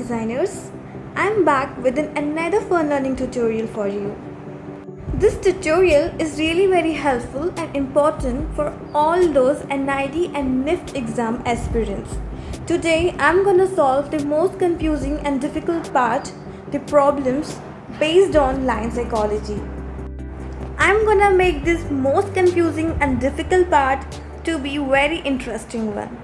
designers. I'm back with another fun learning tutorial for you. This tutorial is really very helpful and important for all those NID and NIFT exam aspirants. Today I'm gonna solve the most confusing and difficult part, the problems based on line psychology. I'm gonna make this most confusing and difficult part to be very interesting one.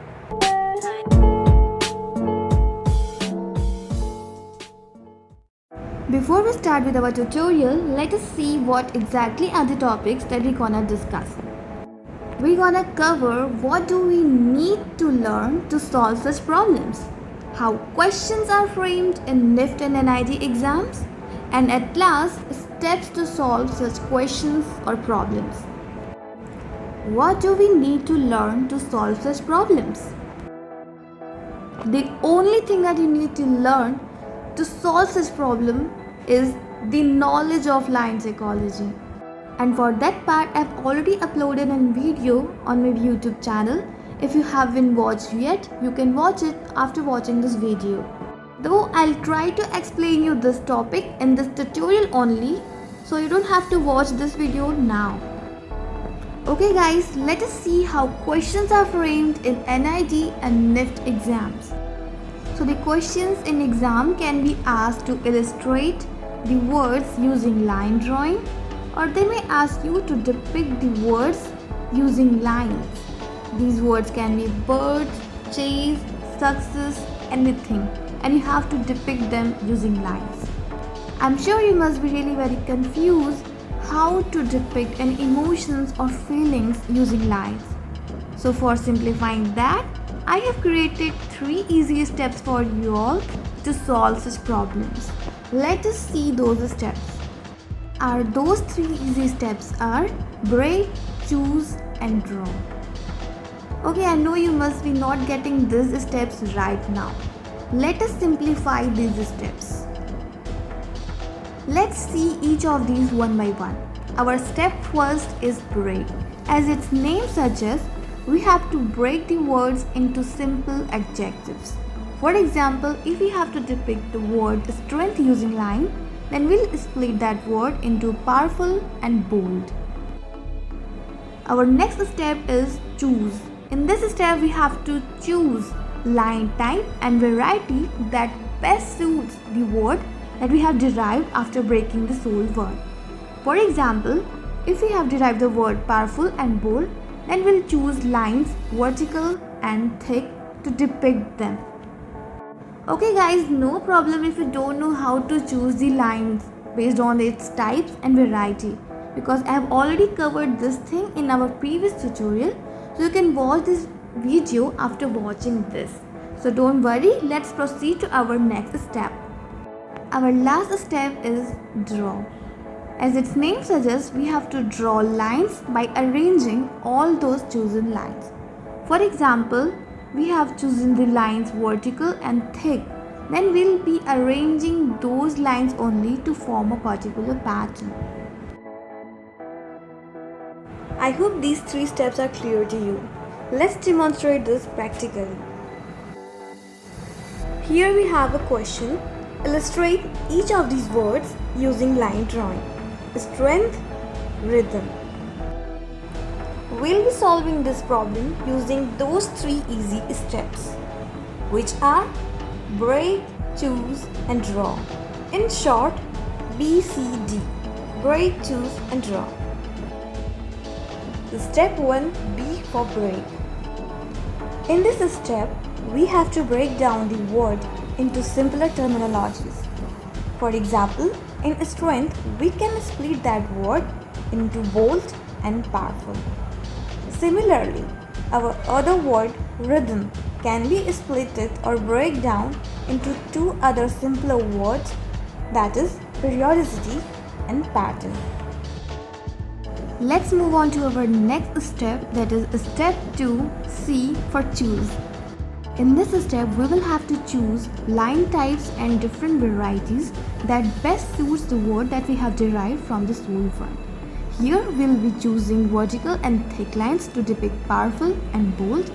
Before we start with our tutorial, let us see what exactly are the topics that we're gonna discuss. We're gonna cover what do we need to learn to solve such problems, how questions are framed in NIFT and NID exams, and at last, steps to solve such questions or problems. What do we need to learn to solve such problems? The only thing that you need to learn to solve such problem is the knowledge of line psychology. And for that part, I've already uploaded a video on my YouTube channel. If you haven't watched yet, you can watch it after watching this video. Though I'll try to explain you this topic in this tutorial only, so you don't have to watch this video now. Okay guys, let us see how questions are framed in NID and NIFT exams. So the questions in exam can be asked to illustrate the words using line drawing, or they may ask you to depict the words using lines. These words can be birds, chase, success, anything, and you have to depict them using lines. I'm sure you must be really very confused how to depict any emotions or feelings using lines. So for simplifying that, I have created 3 easy steps for you all to solve such problems. Let us see those steps. Those 3 easy steps are break, choose and draw. Okay, I know you must be not getting these steps right now. Let us simplify these steps. Let's see each of these one by one. Our step first is break. As its name suggests, we have to break the words into simple adjectives. For example, if we have to depict the word strength using line, then we'll split that word into powerful and bold. Our next step is choose. In this step, we have to choose line type and variety that best suits the word that we have derived after breaking the sole word. For example, if we have derived the word powerful and bold, then we'll choose lines vertical and thick to depict them. Okay guys, no problem if you don't know how to choose the lines based on its types and variety, because I have already covered this thing in our previous tutorial, so you can watch this video after watching this. So don't worry, let's proceed to our next step. Our last step is draw. As its name suggests, we have to draw lines by arranging all those chosen lines. For example, we have chosen the lines vertical and thick, then we'll be arranging those lines only to form a particular pattern. I hope these 3 steps are clear to you. Let's demonstrate this practically. Here we have a question. Illustrate each of these words using line drawing. Strength, rhythm. We'll be solving this problem using those 3 easy steps, which are break, choose and draw. In short, BCD. Break, choose and draw. Step 1, B for break. In this step, we have to break down the word into simpler terminologies. For example, in strength, we can split that word into bold and powerful. Similarly, our other word rhythm can be split or break down into 2 other simpler words, that is periodicity and pattern. Let's move on to our next step, that is step 2, C for choose. In this step, we will have to choose line types and different varieties that best suits the word that we have derived from the sole word. Here we'll be choosing vertical and thick lines to depict powerful and bold.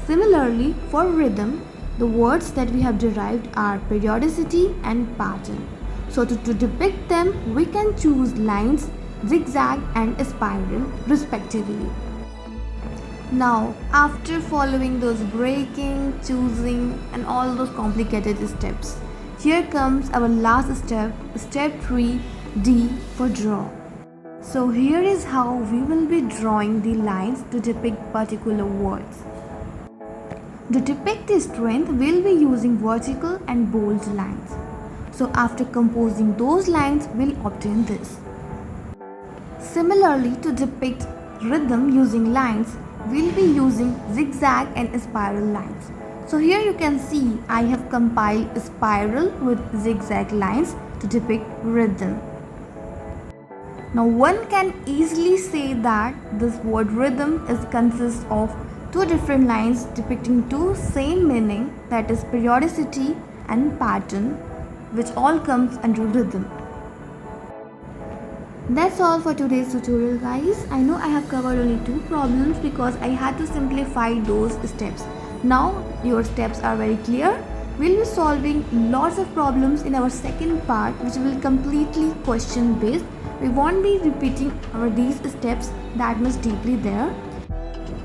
Similarly, for rhythm, The words that we have derived are periodicity and pattern. So to depict them, we can choose lines, zigzag and spiral respectively. Now, after following those breaking, choosing and all those complicated steps, here comes our last step, step 3, D for draw. So here is how we will be drawing the lines to depict particular words. To depict the strength, we'll be using vertical and bold lines. So after composing those lines, we'll obtain this. Similarly, to depict rhythm using lines, we'll be using zigzag and spiral lines. So here you can see I have compiled a spiral with zigzag lines to depict rhythm. Now one can easily say that this word rhythm consists of two different lines depicting two same meaning, that is periodicity and pattern, which all comes under rhythm. That's all for today's tutorial, guys. I know I have covered only 2 problems because I had to simplify those steps. Now your steps are very clear. We'll be solving lots of problems in our second part, which will completely question based. We won't be repeating these steps that much deeply there.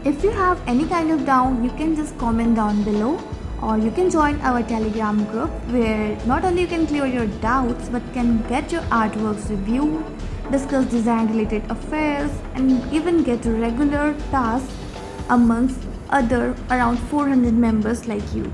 If you have any kind of doubt, you can just comment down below, or you can join our Telegram group where not only you can clear your doubts but can get your artworks reviewed, discuss design related affairs and even get regular tasks amongst other around 400 members like you.